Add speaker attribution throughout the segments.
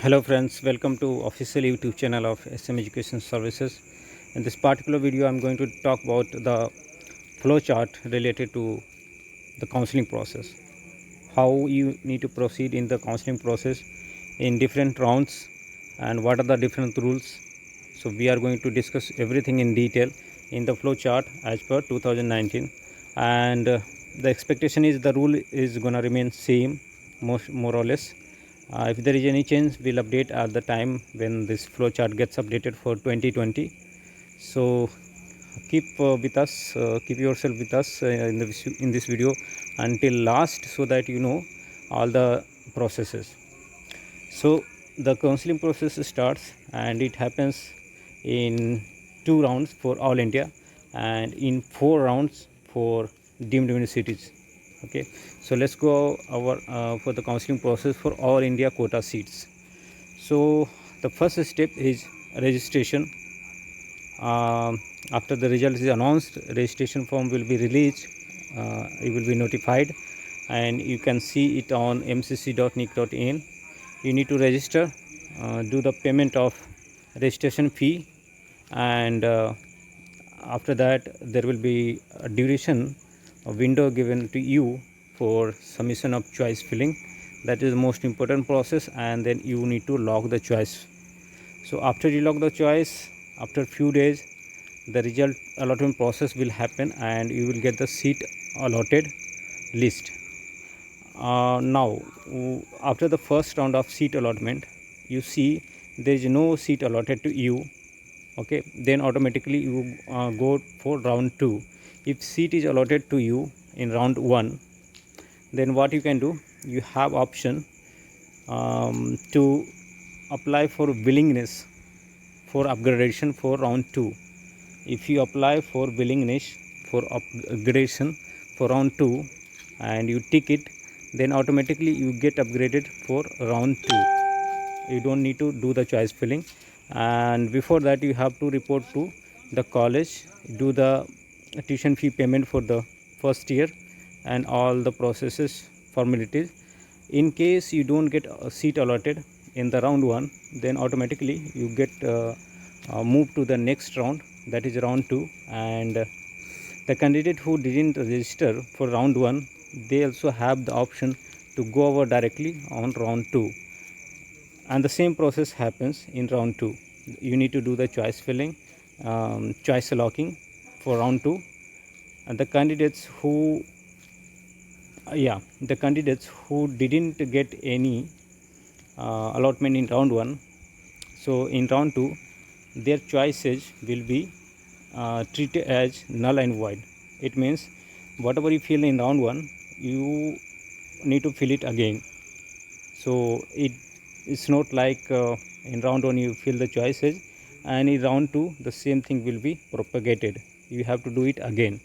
Speaker 1: Hello friends, welcome to official YouTube channel of SM Education Services. In this particular video, I'm going to talk about the flow chart related to the counseling process. How you need to proceed in the counseling process in different rounds and what are the different rules. So we are going to discuss everything in detail in the flow chart as per 2019, and the expectation is the rule is going to remain same more or less. If there is any change, we'll update at the time when this flow chart gets updated for 2020. So keep with us, keep yourself with us in this video until last, so that you know all the processes. So the counseling process starts, and it happens in 2 rounds for all India and in 4 rounds for deemed universities. Okay, so let's go over for the counseling process for all India quota seats. So the first step is registration. After the result is announced, registration form will be released. You will be notified, and you can see it on mcc.nic.in. You need to register, do the payment of registration fee, and after that there will be a duration, a window given to you for submission of choice filling. That is the most important process, and then you need to log the choice. So after you log the choice, after few days, the result allotment process will happen, and you will get the seat allotted list. Now after the first round of seat allotment, you see there is no seat allotted to you. Okay, then automatically you go for round 2. If seat is allotted to you in round 1, then what you can do, you have option to apply for willingness for upgradation for round 2. If you apply for willingness for upgradation for round 2 and you tick it, then automatically you get upgraded for round 2. You don't need to do the choice filling, and before that you have to report to the college, do the tuition fee payment for the first year and all the processes, formalities. In case you don't get a seat allotted in the round 1, then automatically you get moved to the next round, that is round 2. And the candidate who didn't register for round 1, they also have the option to go over directly on round 2, and the same process happens in round 2. You need to do the choice filling, choice locking for round 2. And the candidates who didn't get any allotment in round 1, so in round 2 their choices will be treated as null and void. It means whatever you fill in round 1, you need to fill it again. So it's not like in round 1 you fill the choices, and in round 2 the same thing will be propagated. You have to do it again.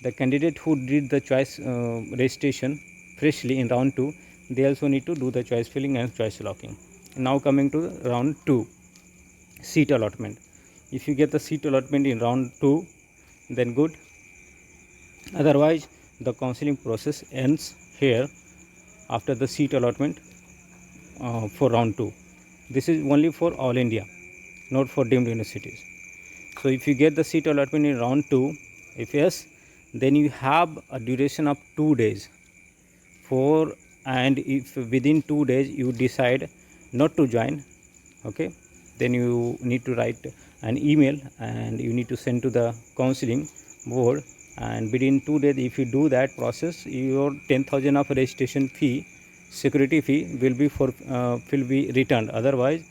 Speaker 1: The candidate who did the choice registration freshly in round 2, they also need to do the choice filling and choice locking. Now coming to round 2, seat allotment. If you get the seat allotment in round 2, then good. Otherwise the counseling process ends here after the seat allotment for round 2. This is only for all India, not for deemed universities. So if you get the seat allotment in round 2, if yes, then you have a duration of 2 days for, and if within 2 days you decide not to join, okay, then you need to write an email and you need to send to the counseling board, and within 2 days if you do that process, your 10,000 of registration fee, security fee will be returned. Otherwise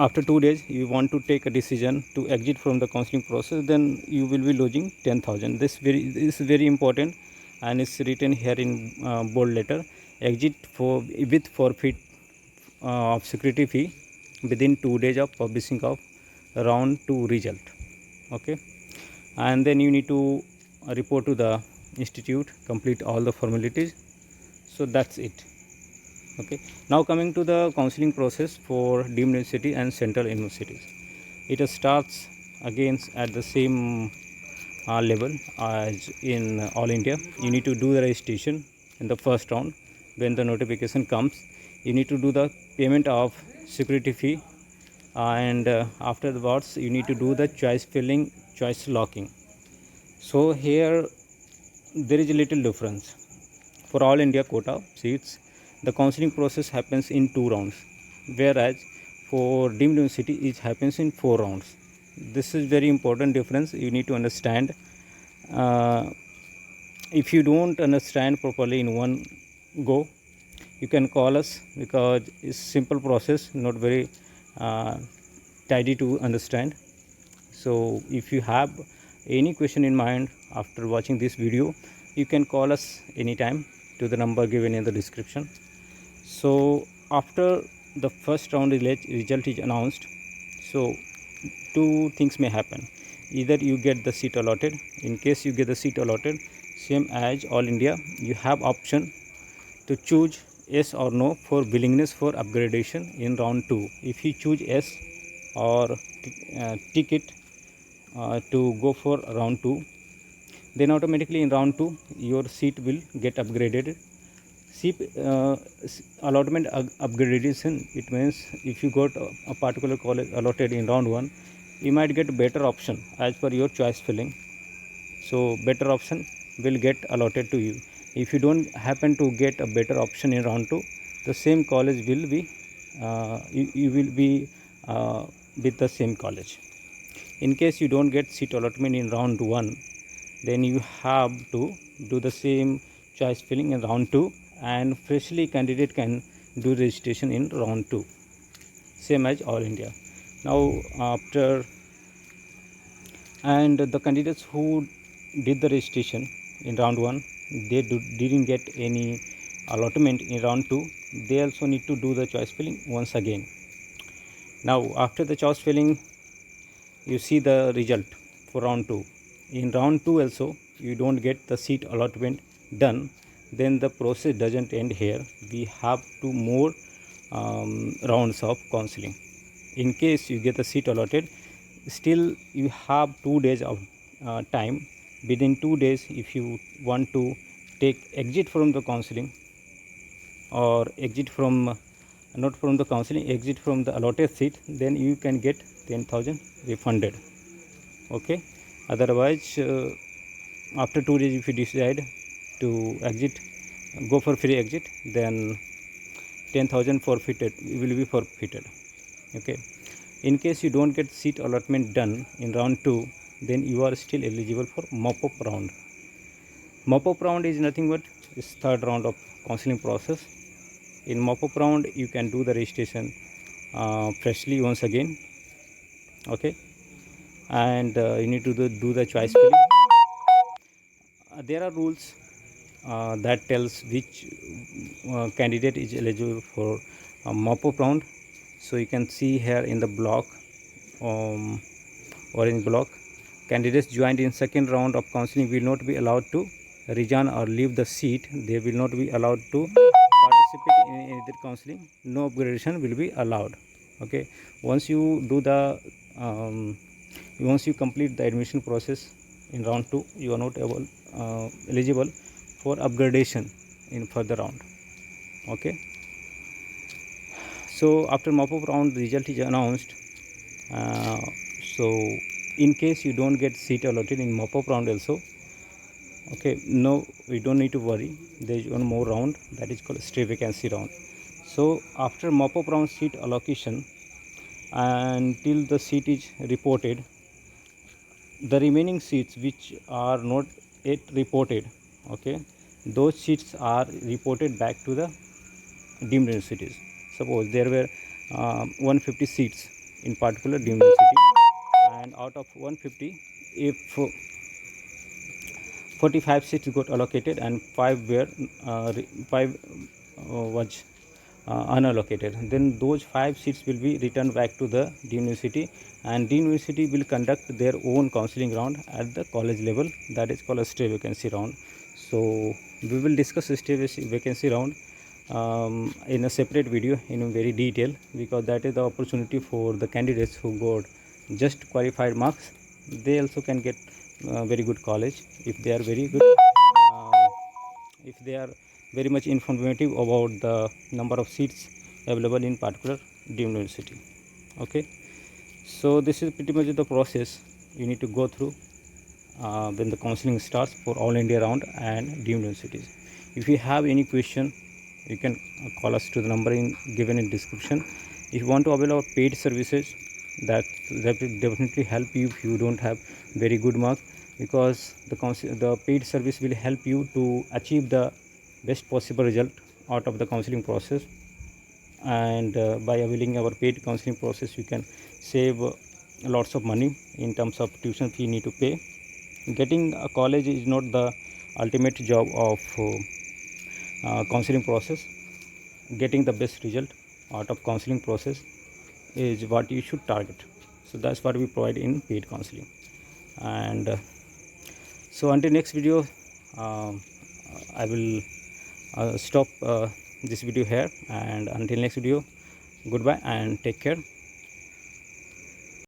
Speaker 1: after 2 days you want to take a decision to exit from the counseling process, then you will be losing 10,000. This is very important, and it's written here in bold letter: exit for with forfeit of security fee within 2 days of publishing of round 2 result. Okay, and then you need to report to the institute, complete all the formalities. So that's it. Okay, now coming to the counseling process for deemed university and central universities. It starts again at the same level as in all India. You need to do the registration in the first round. When the notification comes, you need to do the payment of security fee, and afterwards you need to do the choice filling, choice locking. So here there is a little difference. For all India quota seats, the counseling process happens in 2 rounds, whereas for deemed university it happens in 4 rounds. This is very important difference you need to understand. If you don't understand properly in one go, you can call us, because it's simple process, not very tidy to understand. So if you have any question in mind after watching this video, you can call us anytime to the number given in the description. So after the first round result is announced, so two things may happen. Either you get the seat allotted. In case you get the seat allotted, same as all India, you have option to choose yes or no for willingness for upgradation in round 2. If you choose yes or ticket to go for round 2, then automatically in round 2 your seat will get upgraded. Seat allotment upgradation, it means if you got a particular college allotted in round 1, you might get better option as per your choice filling. So better option will get allotted to you. If you don't happen to get a better option in round 2, the same college will be you will be with the same college. In case you don't get seat allotment in round 1, then you have to do the same choice filling in round 2, and freshly candidate can do registration in round 2, same as all India. Now after, and the candidates who did the registration in round 1, they didn't get any allotment in round 2, they also need to do the choice filling once again. Now after the choice filling, you see the result for round 2. In round 2 also you don't get the seat allotment done, then the process doesn't end here. We have 2 more rounds of counseling. In case you get the seat allotted, still you have 2 days of time. Within 2 days, if you want to take exit from the counseling, or exit from not from the counseling, exit from the allotted seat, then you can get 10,000 refunded. Okay, otherwise after 2 days if you decide to exit, go for free exit, then 10,000 forfeited will be forfeited. Okay, in case you don't get seat allotment done in round 2, then you are still eligible for mop-up round. Mop-up round is nothing but this third round of counseling process. In mop-up round you can do the registration freshly once again. Okay, and you need to do the choice filling. There are rules that tells which candidate is eligible for mop-up round. So you can see here in the block, orange block, candidates joined in second round of counseling will not be allowed to resign or leave the seat. They will not be allowed to participate in either counseling. No upgradation will be allowed. Okay, once you do the once you complete the admission process in round 2, you are not eligible for upgradation in further round. Okay, so after mop-up round result is announced, so in case you don't get seat allotted in mop-up round also, okay, no, we don't need to worry. There is one more round, that is called stray vacancy round. So after mop-up round seat allocation, until the seat is reported, the remaining seats which are not yet reported, okay, those seats are reported back to the deemed universities. Suppose there were 150 seats in particular deemed university, and out of 150, if 45 seats got allocated and 5 were 5 was unallocated, then those 5 seats will be returned back to the deemed university, and deemed university will conduct their own counseling round at the college level, that is called a stray vacancy round. So we will discuss stray vacancy round in a separate video in very detail, because that is the opportunity for the candidates who got just qualified marks. They also can get very good college if they are very good, if they are very much informative about the number of seats available in particular deemed university. Okay, so this is pretty much the process you need to go through when the counseling starts for all India round and deemed universities. If you have any question, you can call us to the number given in description. If you want to avail our paid services, that will definitely help you if you don't have very good mark, because the paid service will help you to achieve the best possible result out of the counseling process. And by availing our paid counseling process, you can save lots of money in terms of tuition fee you need to pay. Getting a college is not the ultimate job of counseling process. Getting the best result out of counseling process is what you should target. So that's what we provide in paid counseling. And so until next video, I will stop this video here, and until next video, goodbye and take care.